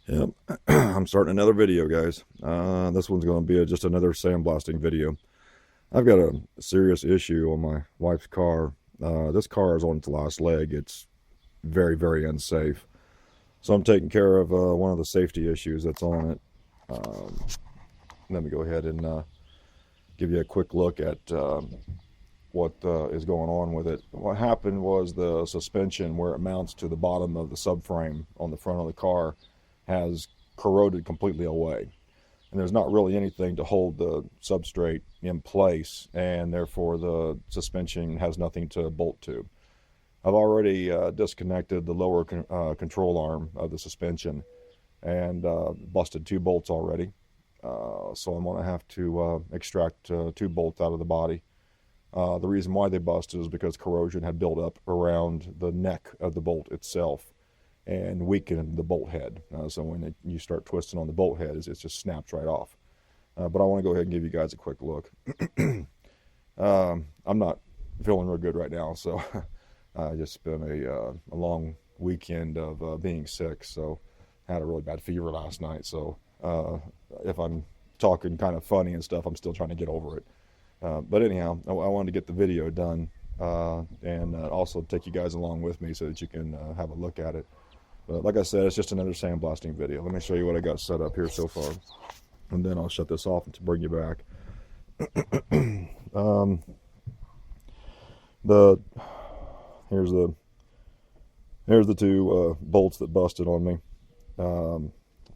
Yep, I'm starting another video, guys. This one's going to be just another sandblasting video. I've got a serious issue on my wife's car. This car is on its last leg. It's very, very unsafe. So I'm taking care of one of the safety issues that's on it. Um, Let me go ahead and give you a quick look at what is going on with it. What happened was the suspension, where it mounts to the bottom of the subframe on the front of the car, has corroded completely away, and there's not really anything to hold the substrate in place, and therefore the suspension has nothing to bolt to. I've already disconnected the lower control arm of the suspension and busted 2 bolts already, so I'm going to have to extract 2 bolts out of the body. The reason why they busted is because corrosion had built up around the neck of the bolt itself and weaken the bolt head. So when you start twisting on the bolt head, it just snaps right off. But I want to go ahead and give you guys a quick look. I'm not feeling real good right now, so I just been a long weekend of being sick. So I had a really bad fever last night. So if I'm talking kind of funny and stuff, I'm still trying to get over it. But anyhow, I wanted to get the video done and also take you guys along with me so that you can have a look at it. But like I said, it's just another sandblasting video. Let me show you what I got set up here so far, and then I'll shut this off to bring you back. Here's the 2 bolts that busted on me.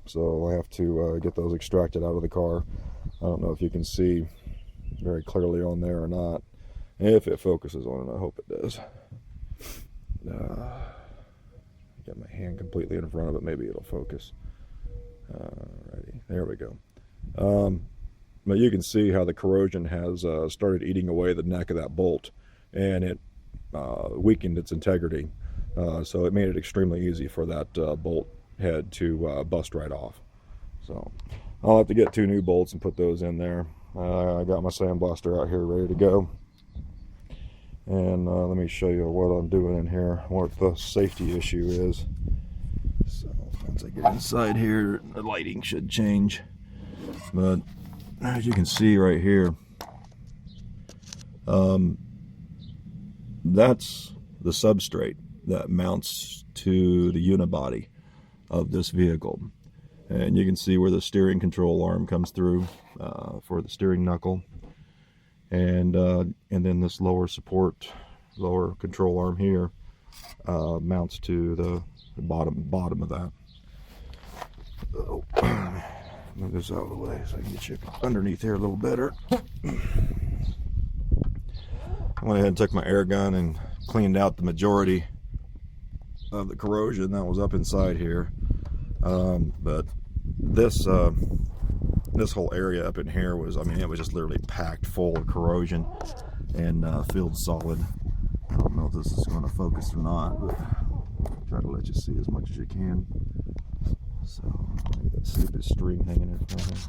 So I have to get those extracted out of the car. I don't know if you can see very clearly on there or not. If it focuses on it, I hope it does. Got my hand completely in front of it. Maybe it'll focus. Alrighty, there we go. But you can see how the corrosion has started eating away the neck of that bolt, and it weakened its integrity. So it made it extremely easy for that bolt head to bust right off. So I'll have to get 2 new bolts and put those in there. I got my sandblaster out here ready to go. And let me show you what I'm doing in here, what the safety issue is. So once I get inside here, the lighting should change. But as you can see right here, that's the substrate that mounts to the unibody of this vehicle. And you can see where the steering control arm comes through for the steering knuckle. And then this lower control arm here mounts to the bottom of that. So, move this out of the way so I can get you underneath here a little better. I went ahead and took my air gun and cleaned out the majority of the corrosion that was up inside here. But this whole area up in here was, I mean, it was just literally packed full of corrosion and filled solid. I don't know if this is going to focus or not, but I'll try to let you see as much as you can. So, look at that stupid string hanging in front of me.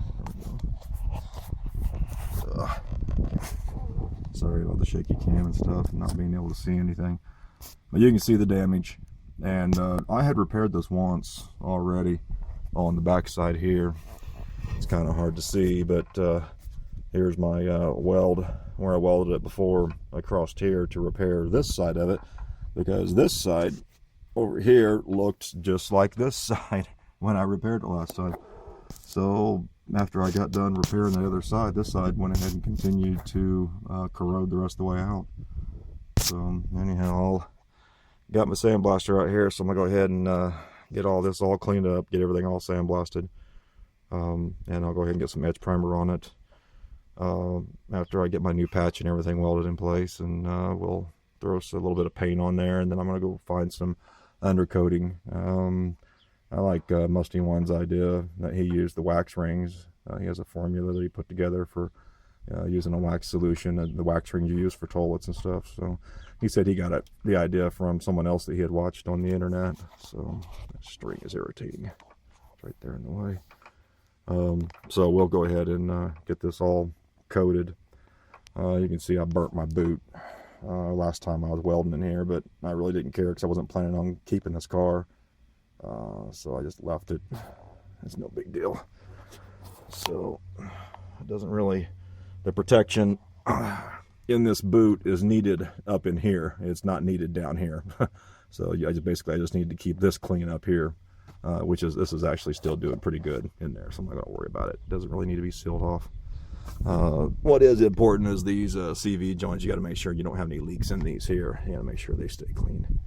Sorry about the shaky cam and stuff and not being able to see anything. But you can see the damage. And I had repaired this once already on the back side here. It's kind of hard to see, but here's my weld where I welded it before. I crossed here to repair this side of it, because this side over here looked just like this side when I repaired it last time. So after I got done repairing the other side, this side went ahead and continued to corrode the rest of the way out. So anyhow, got my sandblaster out here, so I'm gonna go ahead and get all this all cleaned up, get everything all sandblasted. And I'll go ahead and get some etch primer on it after I get my new patch and everything welded in place, and we'll throw a little bit of paint on there, and then I'm going to go find some undercoating. I like Musty One's idea that he used, the wax rings. He has a formula that he put together for using a wax solution, and the wax rings you use for toilets and stuff. So he said he got the idea from someone else that he had watched on the internet. So that string is irritating. It's right there in the way. So we'll go ahead and get this all coated. You can see I burnt my boot last time I was welding in here, but I really didn't care because I wasn't planning on keeping this car. So I just left it. That's no big deal. So it doesn't really, the protection in this boot is needed up in here. It's not needed down here. So I just need to keep this clean up here, this is actually still doing pretty good in there. So I'm not going to worry about it. It doesn't really need to be sealed off. What is important is these CV joints. You got to make sure you don't have any leaks in these here. You got to make sure they stay clean.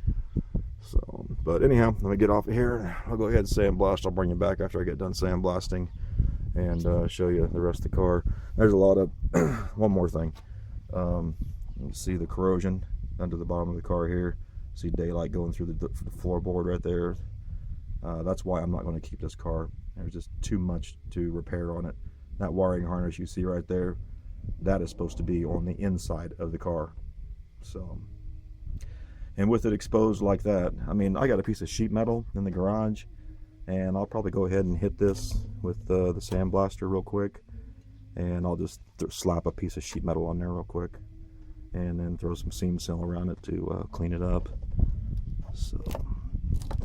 So, but anyhow, let me get off of here. I'll go ahead and sandblast. I'll bring you back after I get done sandblasting and show you the rest of the car. There's a lot of one more thing. You see the corrosion under the bottom of the car here. See daylight going through the floorboard right there. That's why I'm not going to keep this car. There's just too much to repair on it. That wiring harness you see right there, that is supposed to be on the inside of the car. So, and with it exposed like that, I mean, I got a piece of sheet metal in the garage, and I'll probably go ahead and hit this with the sandblaster real quick, and I'll just slap a piece of sheet metal on there real quick, and then throw some seam seal around it to clean it up. So,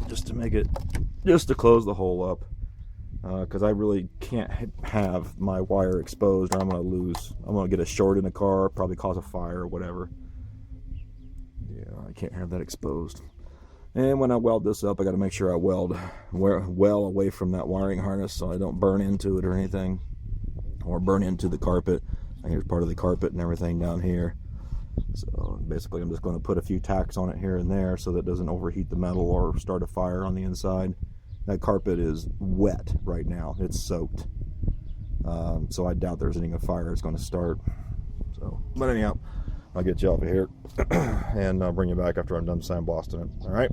just to close the hole up, because I really can't have my wire exposed, or I'm going to get a short in the car, probably cause a fire or whatever. Yeah, I can't have that exposed. And when I weld this up, I got to make sure I weld well away from that wiring harness so I don't burn into it or anything, or burn into the carpet. Here's part of the carpet and everything down here. So basically I'm just going to put a few tacks on it here and there so that it doesn't overheat the metal or start a fire on the inside. That carpet is wet right now. It's soaked. So I doubt there's any fire is going to start. So, but anyhow, I'll get you off of here and I'll bring you back after I'm done sandblasting it. All right.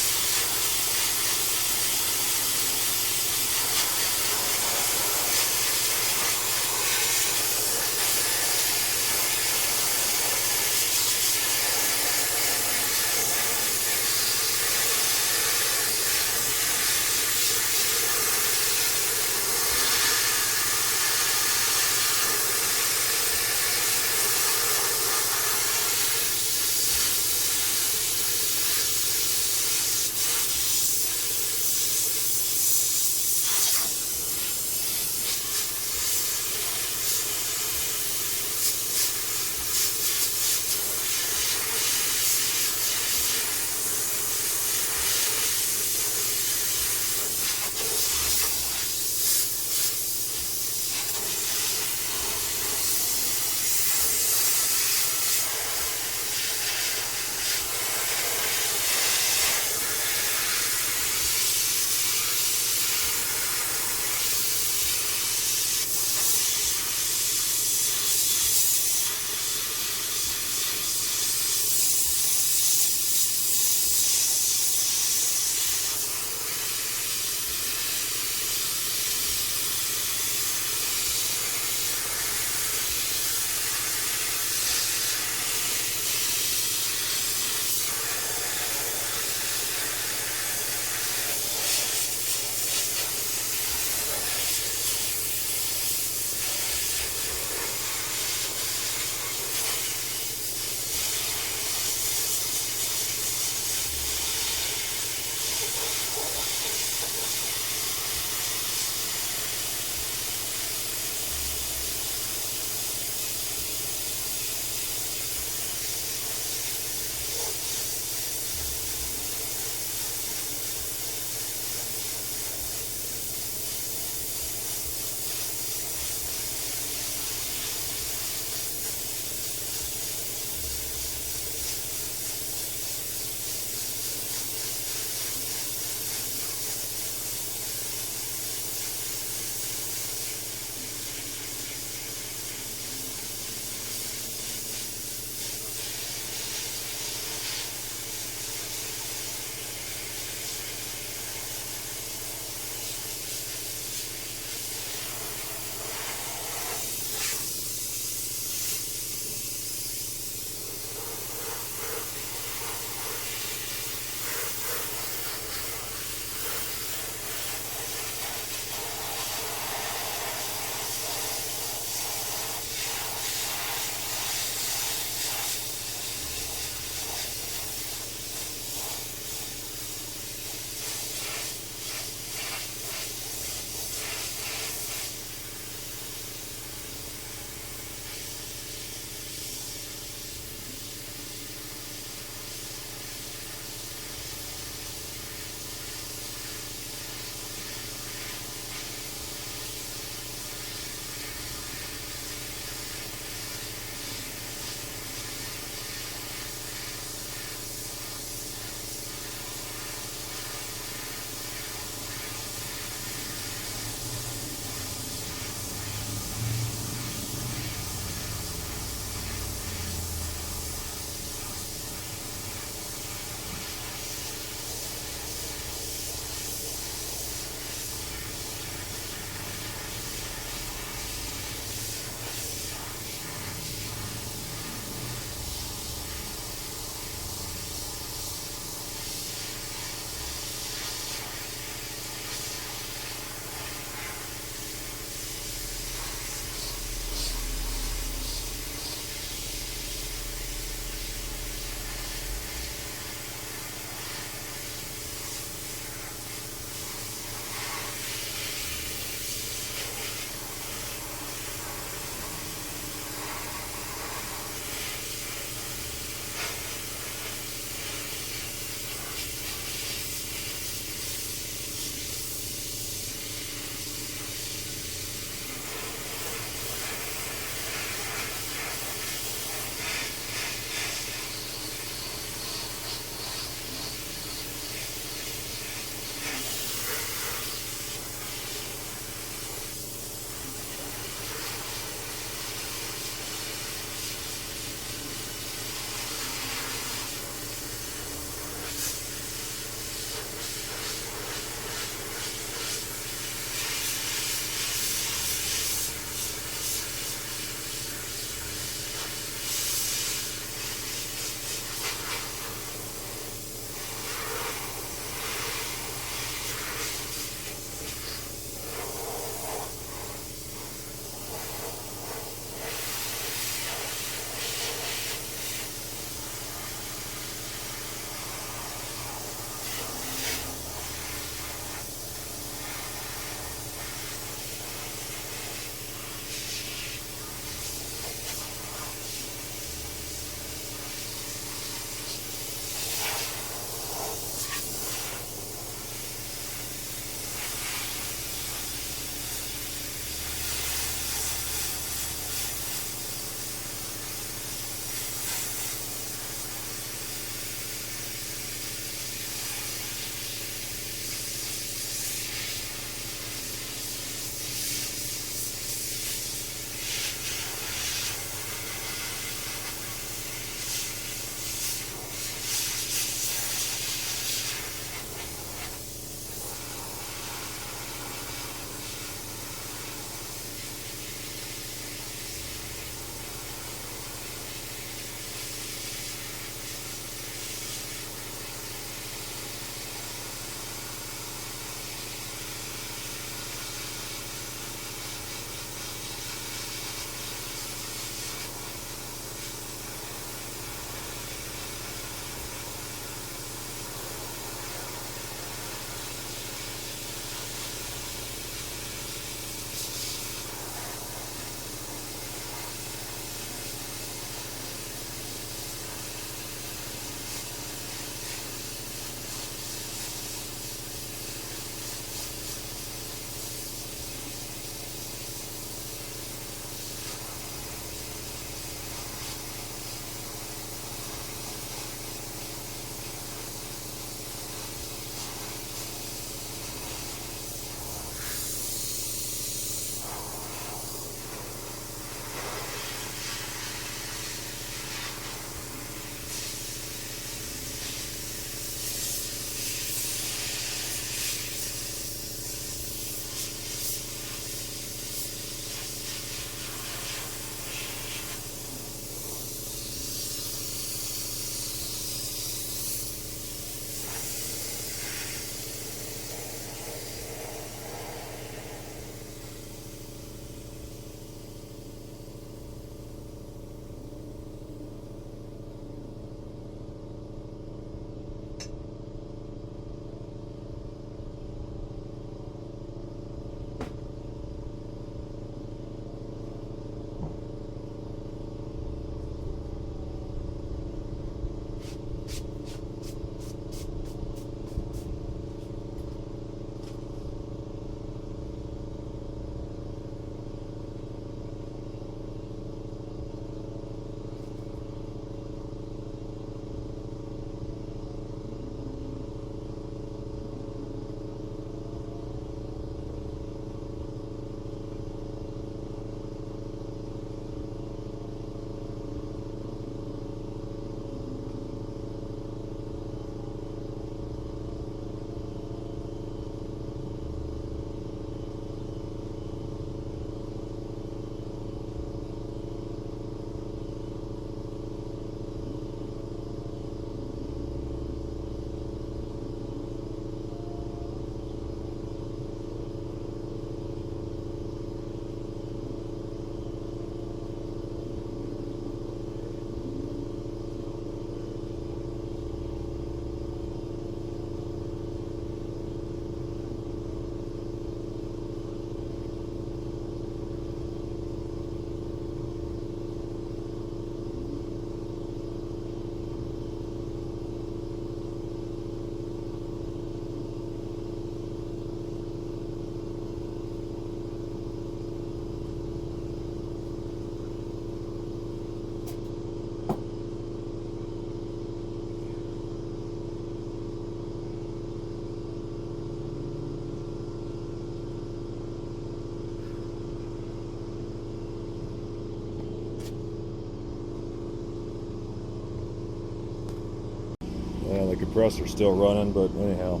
compressor's still running, but anyhow,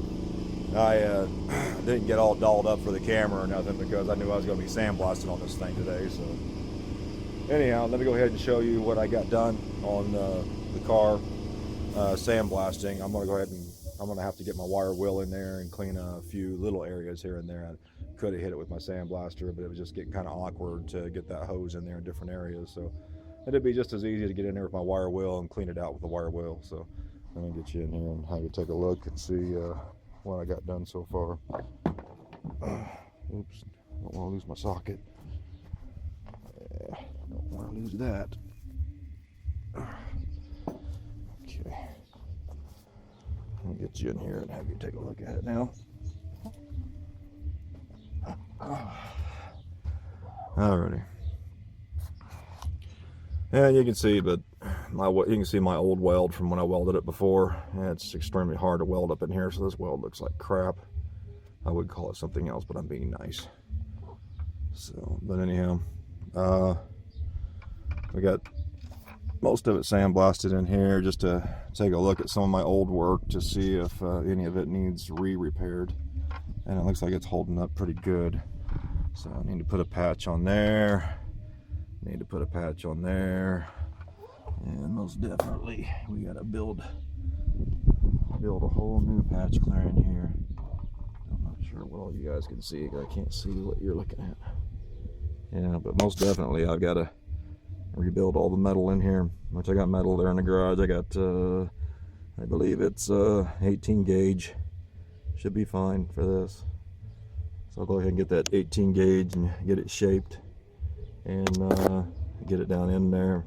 I didn't get all dolled up for the camera or nothing because I knew I was going to be sandblasting on this thing today. So anyhow, let me go ahead and show you what I got done on the car sandblasting. I'm going to go ahead and I'm going to have to get my wire wheel in there and clean a few little areas here and there. I could have hit it with my sandblaster, but it was just getting kind of awkward to get that hose in there in different areas. So it'd be just as easy to get in there with my wire wheel and clean it out with the wire wheel. So let me get you in here and have you take a look and see what I got done so far. Oops, don't want to lose my socket. Yeah, don't want to lose that. Okay, let me get you in here and have you take a look at it now. Alrighty. And you can see, but you can see my old weld from when I welded it before. And it's extremely hard to weld up in here, so this weld looks like crap. I would call it something else, but I'm being nice. So, but anyhow, we got most of it sandblasted in here just to take a look at some of my old work to see if any of it needs re-repaired. And it looks like it's holding up pretty good. So I need to put a patch on there. Need to put a patch on there, and most definitely we gotta build a whole new patch clearing here. I'm not sure what all you guys can see. I can't see what you're looking at. Yeah, but most definitely I've got to rebuild all the metal in here, which I got metal there in the garage. I got I believe it's 18 gauge. Should be fine for this. So I'll go ahead and get that 18 gauge and get it shaped and get it down in there,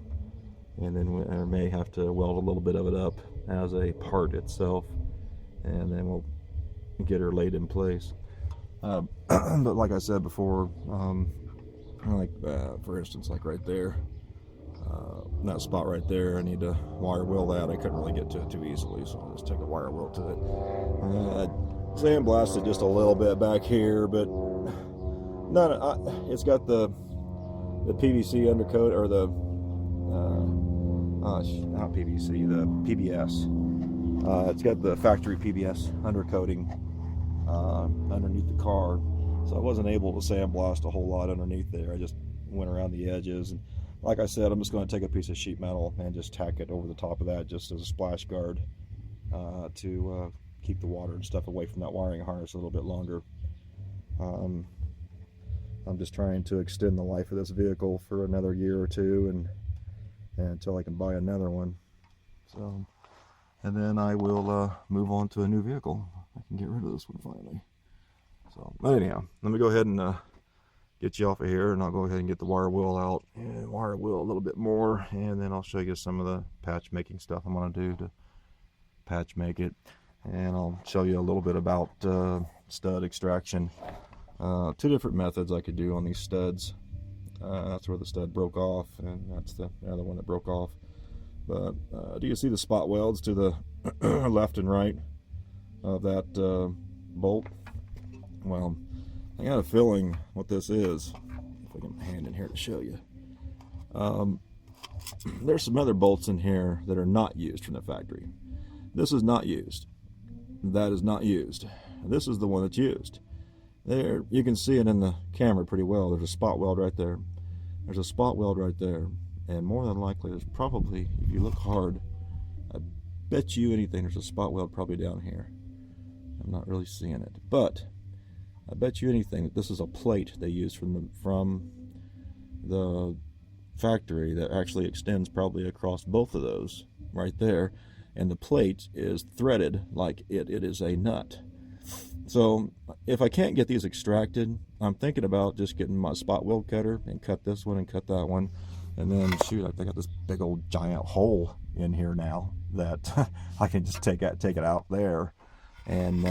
and then I may have to weld a little bit of it up as a part itself, and then we'll get her laid in place. But like I said before, like for instance, like right there, that spot right there, I need to wire wheel that. I couldn't really get to it too easily, so I'll just take a wire wheel to it. Sandblasted just a little bit back here, but it's got the PVC undercoat, or the not PVC, the PBS. It's got the factory PBS undercoating underneath the car, so I wasn't able to sandblast a whole lot underneath there. I just went around the edges, and like I said, I'm just going to take a piece of sheet metal and just tack it over the top of that just as a splash guard to keep the water and stuff away from that wiring harness a little bit longer. I'm just trying to extend the life of this vehicle for another year or two, and until I can buy another one. So, and then I will move on to a new vehicle. I can get rid of this one finally. So, but anyhow, let me go ahead and get you off of here, and I'll go ahead and get the wire wheel out and wire wheel a little bit more, and then I'll show you some of the patch making stuff I'm going to do to patch make it, and I'll show you a little bit about stud extraction. Two different methods I could do on these studs. That's where the stud broke off, and that's the other one that broke off. But do you see the spot welds to the left and right of that bolt? Well, I got a feeling what this is. If I get my hand in here to show you. There's some other bolts in here that are not used from the factory. This is not used. That is not used. This is the one that's used. There, you can see it in the camera pretty well. There's a spot weld right there. There's a spot weld right there. And more than likely, there's probably, if you look hard, I bet you anything, there's a spot weld probably down here. I'm not really seeing it. But I bet you anything that this is a plate they use from the factory that actually extends probably across both of those right there. And the plate is threaded like it is a nut. So if I can't get these extracted, I'm thinking about just getting my spot weld cutter and cut this one and cut that one, and then shoot, I got this big old giant hole in here now that I can just take it out there, and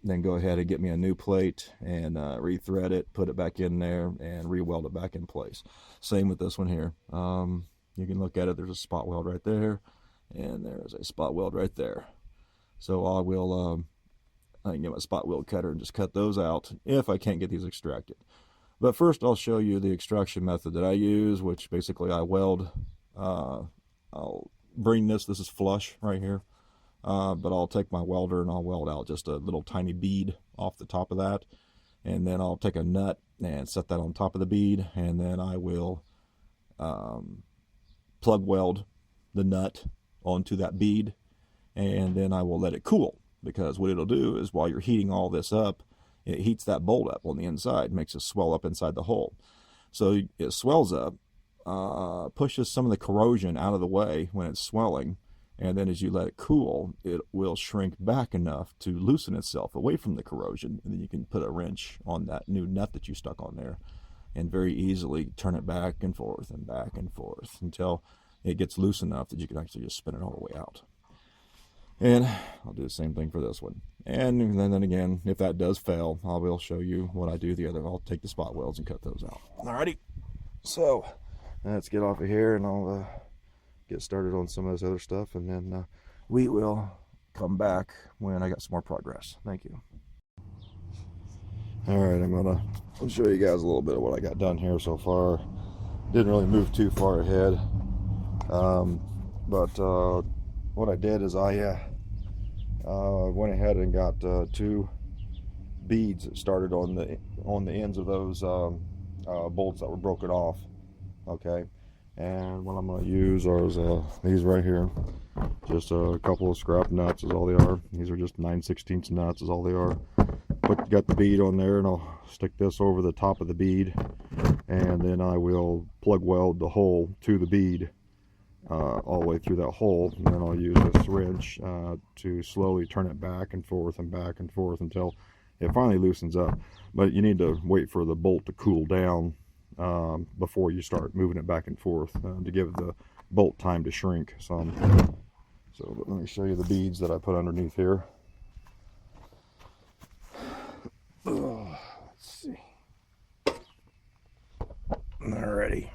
then go ahead and get me a new plate and rethread it, put it back in there, and re-weld it back in place. Same with this one here. You can look at it. There's a spot weld right there, and there's a spot weld right there. So I will I can get my spot weld cutter and just cut those out if I can't get these extracted. But first I'll show you the extraction method that I use, which basically I weld. I'll bring this is flush right here. but I'll take my welder and I'll weld out just a little tiny bead off the top of that, and then I'll take a nut and set that on top of the bead, and then I will plug weld the nut onto that bead, and then I will let it cool, because what it'll do is while you're heating all this up, it heats that bolt up on the inside, makes it swell up inside the hole. So it swells up, pushes some of the corrosion out of the way when it's swelling, and then as you let it cool, it will shrink back enough to loosen itself away from the corrosion, and then you can put a wrench on that new nut that you stuck on there and very easily turn it back and forth until it gets loose enough that you can actually just spin it all the way out. And I'll do the same thing for this one. And then again, if that does fail, I will show you what I do the other. I'll take the spot welds and cut those out. Alrighty, so let's get off of here, and I'll get started on some of this other stuff, and then we will come back when I got some more progress. Thank you. Alright, I'll show you guys a little bit of what I got done here so far. Didn't really move too far ahead, but what I did is I went ahead and got 2 beads started on the ends of those bolts that were broken off. Okay, and what I'm going to use are these right here. Just a couple of scrap nuts is all they are. These are just 9/16 nuts is all they are. Got the bead on there, and I'll stick this over the top of the bead, and then I will plug weld the hole to the bead all the way through that hole, and then I'll use this wrench to slowly turn it back and forth until it finally loosens up. But you need to wait for the bolt to cool down before you start moving it back and forth to give the bolt time to shrink some. So let me show you the beads that I put underneath here. Let's see. Alrighty.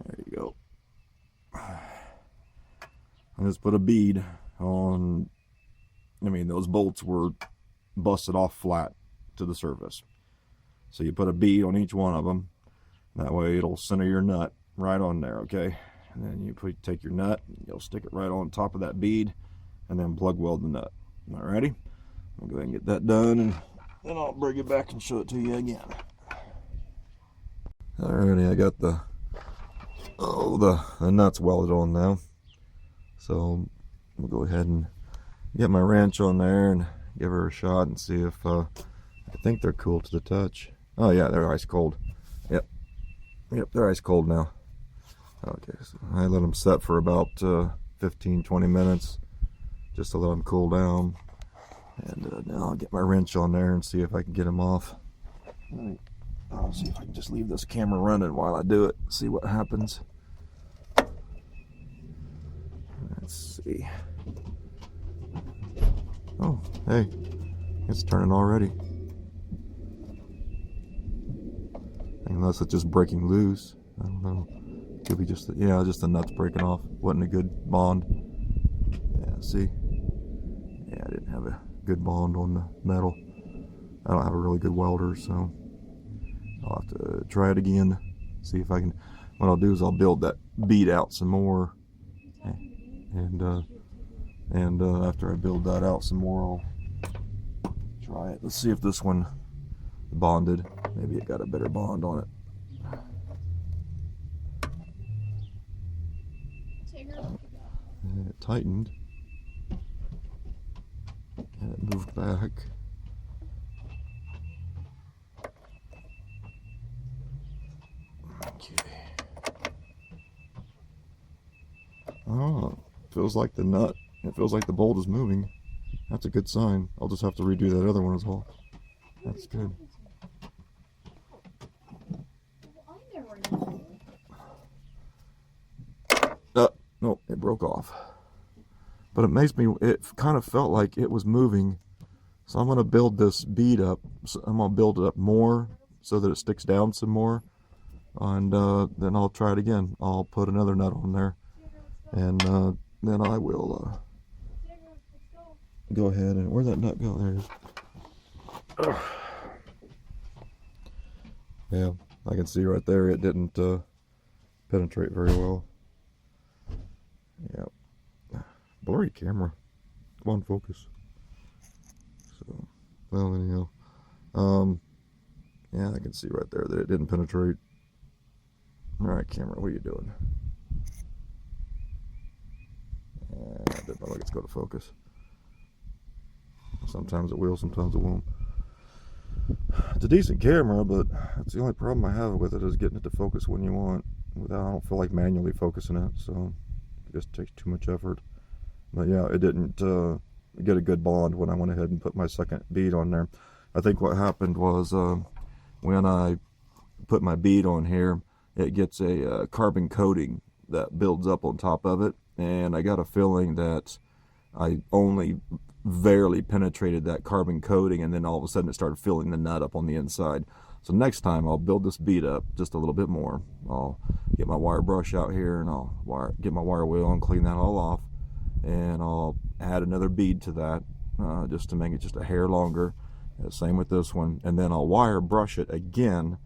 There you go. I just put a bead on. Those bolts were busted off flat to the surface. So you put a bead on each one of them. That way it'll center your nut right on there, okay? And then you take your nut, you'll stick it right on top of that bead, and then plug weld the nut. Alrighty? I'll go ahead and get that done, and then I'll bring it back and show it to you again. Alrighty, I got the nuts welded on now. So we'll go ahead and get my wrench on there and give her a shot and see if I think they're cool to the touch. Oh yeah, they're ice cold. Yep, they're ice cold now. Okay, so I let them set for about 15-20 minutes just to let them cool down. And now I'll get my wrench on there and see if I can get them off. I'll see if I can just leave this camera running while I do it, see what happens. Let's see. Oh, hey, it's turning already. Unless it's just breaking loose. I don't know. Could be just the nuts breaking off. Wasn't a good bond. Yeah, see? Yeah, I didn't have a good bond on the metal. I don't have a really good welder, so I'll have to try it again. See if I can. What I'll do is I'll build that bead out some more, and after I build that out some more, I'll try it. Let's see if this one bonded. Maybe it got a better bond on it. And it tightened. And it moved back. Okay. Oh, feels like the nut. It feels like the bolt is moving. That's a good sign. I'll just have to redo that other one as well. That's good. No, it broke off. But it kind of felt like it was moving. So I'm going to build this bead up. So I'm going to build it up more so that it sticks down some more. And then I'll try it again. I'll put another nut on there. And then I will go ahead and... Where'd that nut go? There it is. Yeah, I can see right there it didn't penetrate very well. Yep. blurry camera. Come on, focus. So, well, anyhow. Yeah, I can see right there that it didn't penetrate. Alright, camera, what are you doing? It doesn't look like it's going to focus. Sometimes it will, sometimes it won't. It's a decent camera, but that's the only problem I have with it, is getting it to focus when you want. I don't feel like manually focusing it, so it just takes too much effort. But yeah, it didn't get a good bond when I went ahead and put my second bead on there. I think what happened was when I put my bead on here, it gets a carbon coating that builds up on top of it, and I got a feeling that I only barely penetrated that carbon coating, and then all of a sudden it started filling the nut up on the inside. So next time I'll build this bead up just a little bit more. I'll get my wire brush out here, and I'll get my wire wheel and clean that all off, and I'll add another bead to that just to make it just a hair longer. Same with this one, and then I'll wire brush it again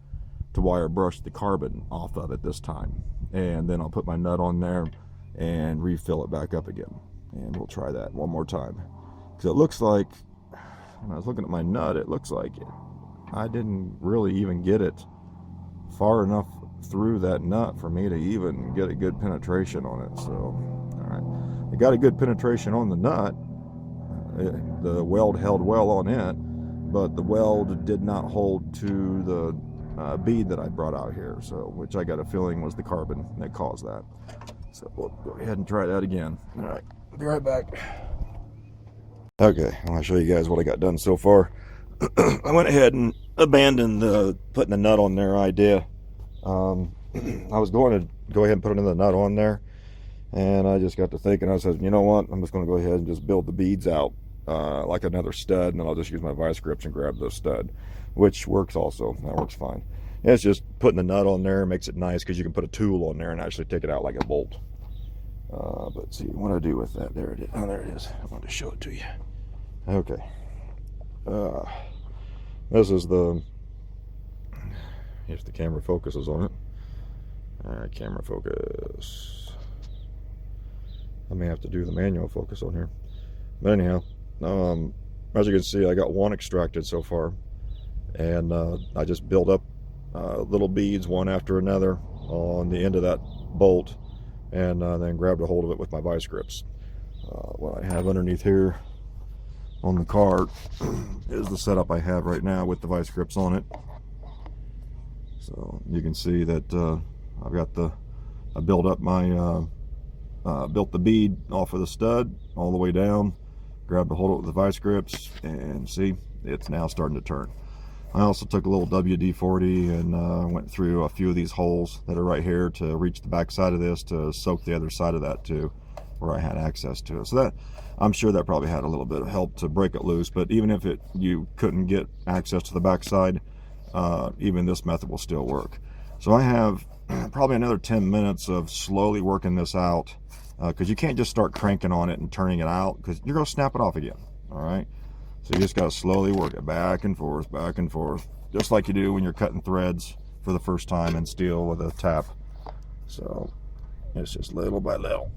to wire brush the carbon off of it this time, and then I'll put my nut on there and refill it back up again, and we'll try that one more time. Because it looks like, when I was looking at my nut, it looks like I didn't really even get it far enough through that nut for me to even get a good penetration on it. So, alright, it got a good penetration on the nut. The weld held well on it, but the weld did not hold to the bead that I brought out here, so which I got a feeling was the carbon that caused that. So we'll go ahead and try that again. Alright, be right back. Okay, I want to show you guys what I got done so far. I went ahead and abandoned putting the nut on there idea. I was going to go ahead and put another nut on there, and I just got to thinking. I said, you know what, I'm just going to go ahead and just build the beads out like another stud, and then I'll just use my vice grips and grab the stud, which works also. That works fine. Yeah, it's just putting the nut on there makes it nice because you can put a tool on there and actually take it out like a bolt. But see what I do with that. There it is. Oh, there it is. I wanted to show it to you. Okay. This is if the camera focuses on it. Alright, camera focus. I may have to do the manual focus on here. But anyhow, as you can see, I got one extracted so far. And I just built up little beads one after another on the end of that bolt, and then grabbed a hold of it with my vice grips. What I have underneath here on the car is the setup I have right now with the vice grips on it. So you can see that I've got I built up my built the bead off of the stud all the way down, grabbed a hold of it with the vice grips, and see, it's now starting to turn. I also took a little WD-40 and went through a few of these holes that are right here to reach the back side of this to soak the other side of that too, where I had access to it. So that, I'm sure that probably had a little bit of help to break it loose, but even if you couldn't get access to the back side, even this method will still work. So I have probably another 10 minutes of slowly working this out, because you can't just start cranking on it and turning it out, because you're going to snap it off again. All right, so you just got to slowly work it back and forth, just like you do when you're cutting threads for the first time in steel with a tap. So it's just little by little.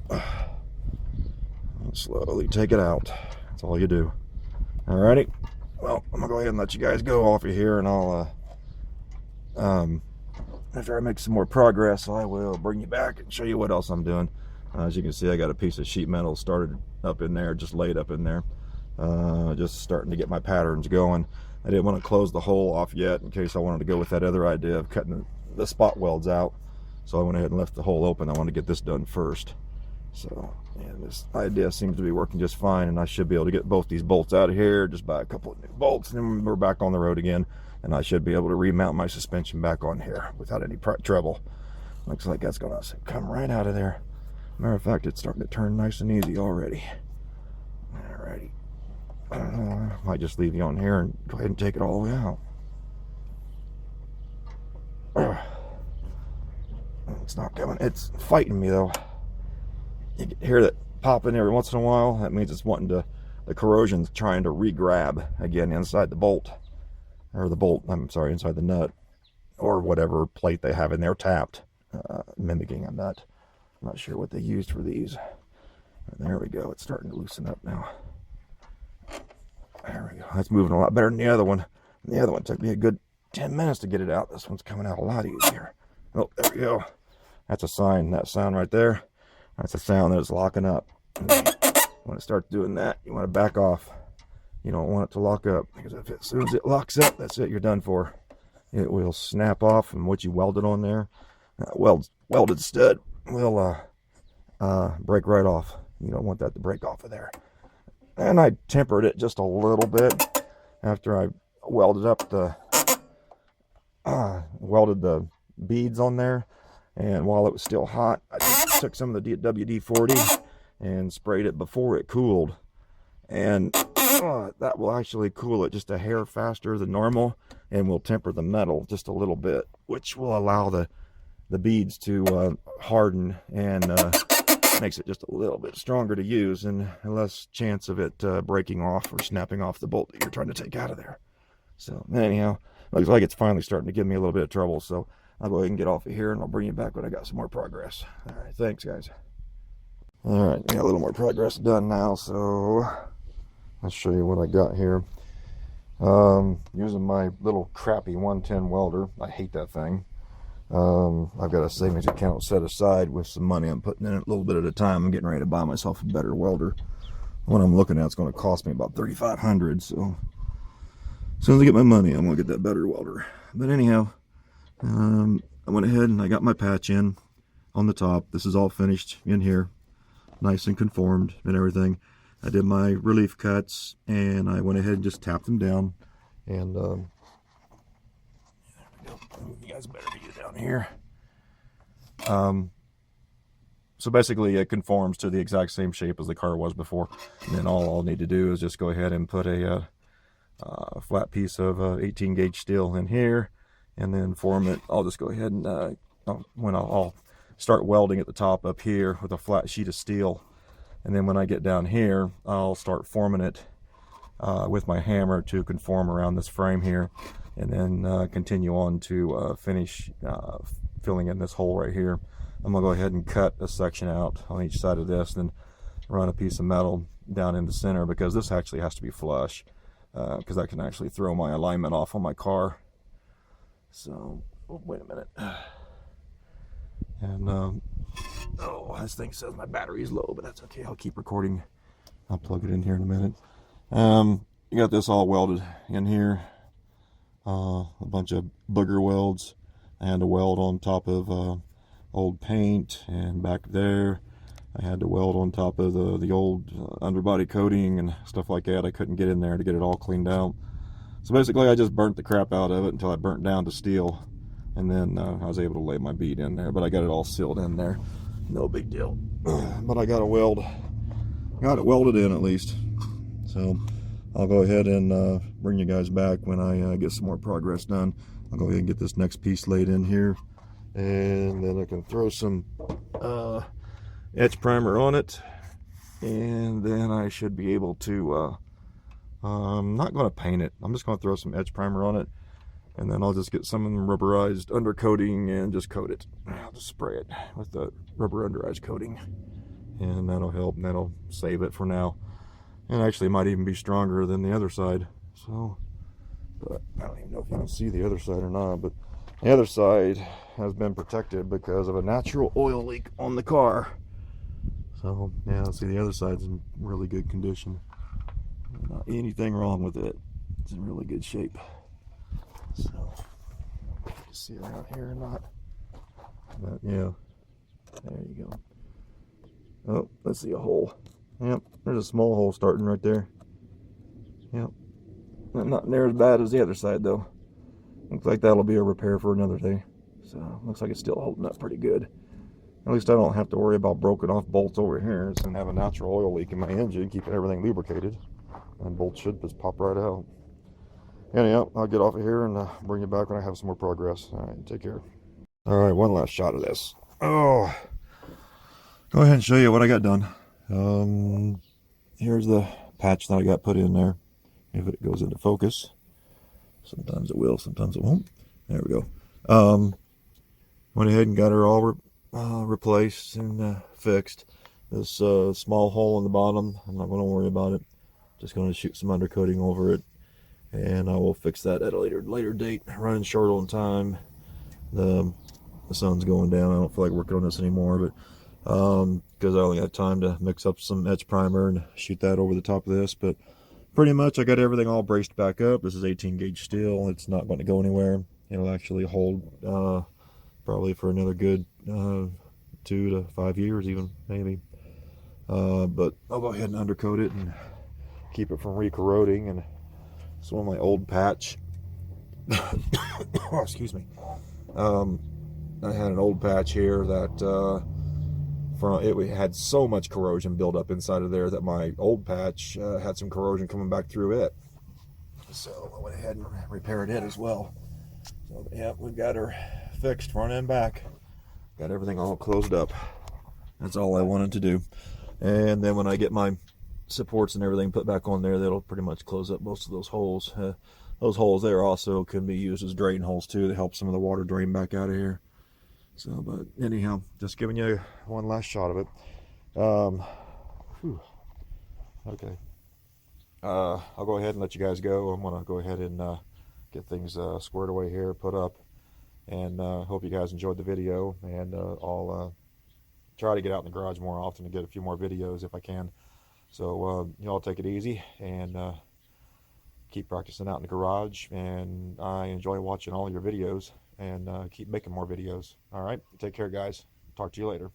Slowly take it out. That's all you do. Alrighty. Well, I'm gonna go ahead and let you guys go off of here, and I'll after I make some more progress, I will bring you back and show you what else I'm doing. As you can see, I got a piece of sheet metal started up in there, just laid up in there, just starting to get my patterns going. I didn't want to close the hole off yet in case I wanted to go with that other idea of cutting the spot welds out, so I went ahead and left the hole open. I want to get this done first. So, and this idea seems to be working just fine, and I should be able to get both these bolts out of here, just buy a couple of new bolts, and then we're back on the road again, and I should be able to remount my suspension back on here without any trouble. Looks like that's gonna come right out of there. Matter of fact, it's starting to turn nice and easy already. Alrighty. Might just leave you on here and go ahead and take it all the way out. It's not coming. It's fighting me though. You can hear that popping every once in a while. That means it's wanting to, the corrosion's trying to re-grab again inside the bolt, or the bolt, I'm sorry, inside the nut, or whatever plate they have in there tapped, mimicking a nut. I'm not sure what they used for these. There we go. It's starting to loosen up now. There we go. That's moving a lot better than the other one. The other one took me a good 10 minutes to get it out. This one's coming out a lot easier. Oh, there we go. That's a sign. That sound right there, that's a sound that it's locking up. When it starts doing that, you want to back off. You don't want it to lock up, because as soon as it locks up, that's it. You're done for. It will snap off, and what you welded on there, welded stud, will break right off. You don't want that to break off of there. And I tempered it just a little bit after I welded up the beads on there. And while it was still hot, I just took some of the WD-40 and sprayed it before it cooled. And that will actually cool it just a hair faster than normal, and will temper the metal just a little bit, which will allow the beads to harden, and makes it just a little bit stronger to use, and less chance of it breaking off or snapping off the bolt that you're trying to take out of there. So anyhow, looks like it's finally starting to give me a little bit of trouble, so I'll go ahead and get off of here, and I'll bring you back when I got some more progress. All right, thanks guys. All right, got a little more progress done now, so I'll show you what I got here. Using my little crappy 110 welder. I hate that thing. I've got a savings account set aside with some money I'm putting in it a little bit at a time. I'm getting ready to buy myself a better welder. What I'm looking at is going to cost me about $3,500, so as soon as I get my money, I'm going to get that better welder. But anyhow, I went ahead and I got my patch in on the top. This is all finished in here, nice and conformed and everything. I did my relief cuts, and I went ahead and just tapped them down, and there we go. You guys better view down here. So basically it conforms to the exact same shape as the car was before, and then all I'll need to do is just go ahead and put a flat piece of 18 gauge steel in here, and then form it. I'll just go ahead and I'll start welding at the top up here with a flat sheet of steel, and then when I get down here, I'll start forming it with my hammer to conform around this frame here, and then continue on to finish filling in this hole right here. I'm gonna go ahead and cut a section out on each side of this, and run a piece of metal down in the center, because this actually has to be flush, because I can actually throw my alignment off on my car. So, oh, wait a minute. And oh, this thing says my battery is low, but that's okay. I'll keep recording. I'll plug it in here in a minute. You got this all welded in here. A bunch of booger welds. I had to weld on top of old paint, and back there I had to weld on top of the old underbody coating and stuff like that. I couldn't get in there to get it all cleaned out. So basically I just burnt the crap out of it until I burnt down to steel, and then I was able to lay my bead in there, but I got it all sealed in there. No big deal. But I got it welded in at least. So I'll go ahead and bring you guys back when I get some more progress done. I'll go ahead and get this next piece laid in here, and then I can throw some etch primer on it, and then I should be able to I'm not going to paint it. I'm just going to throw some etch primer on it, and then I'll just get some rubberized undercoating and just coat it. I'll just spray it with the rubber underized coating, and that'll help, and that'll save it for now. And actually it might even be stronger than the other side. So, but I don't even know if you can see the other side or not, but the other side has been protected because of a natural oil leak on the car. So yeah, see, the other side's in really good condition. Not anything wrong with it. It's in really good shape. So, you can see it out here or not. But yeah, there you go. Oh, let's see a hole. Yep, there's a small hole starting right there. Yep. Not near as bad as the other side though. Looks like that'll be a repair for another day. So, looks like it's still holding up pretty good. At least I don't have to worry about broken off bolts over here and have a natural oil leak in my engine, keeping everything lubricated. And bolts should just pop right out. Anyhow, I'll get off of here and bring you back when I have some more progress. All right, take care. All right, one last shot of this. Oh, go ahead and show you what I got done. Here's the patch that I got put in there. If it goes into focus, sometimes it will, sometimes it won't. There we go. Went ahead and got her all replaced and fixed. this small hole in the bottom. I'm not going to worry about it. Just going to shoot some undercoating over it, and I will fix that at a later date. Running short on time. The sun's going down. I don't feel like working on this anymore, but because I only had time to mix up some etch primer and shoot that over the top of this. But pretty much I got everything all braced back up. This is 18 gauge steel. It's not going to go anywhere. It'll actually hold probably for another good 2 to 5 years even, maybe. But I'll go ahead and undercoat it and keep it from re-corroding. And it's one of my old patch. Oh, excuse me. I had an old patch here that it had so much corrosion built up inside of there that my old patch had some corrosion coming back through it. So I went ahead and repaired it as well. So yeah, we've got her fixed front and back. Got everything all closed up. That's all I wanted to do. And then when I get my supports and everything put back on there, that'll pretty much close up most of those holes. Those holes there also can be used as drain holes too to help some of the water drain back out of here. So, but anyhow, just giving you one last shot of it. Okay. I'll go ahead and let you guys go. I'm gonna go ahead and get things squared away here, put up, and hope you guys enjoyed the video. And I'll try to get out in the garage more often to get a few more videos if I can. So you all take it easy and keep practicing out in the garage. And I enjoy watching all your videos and keep making more videos. All right, take care, guys. Talk to you later.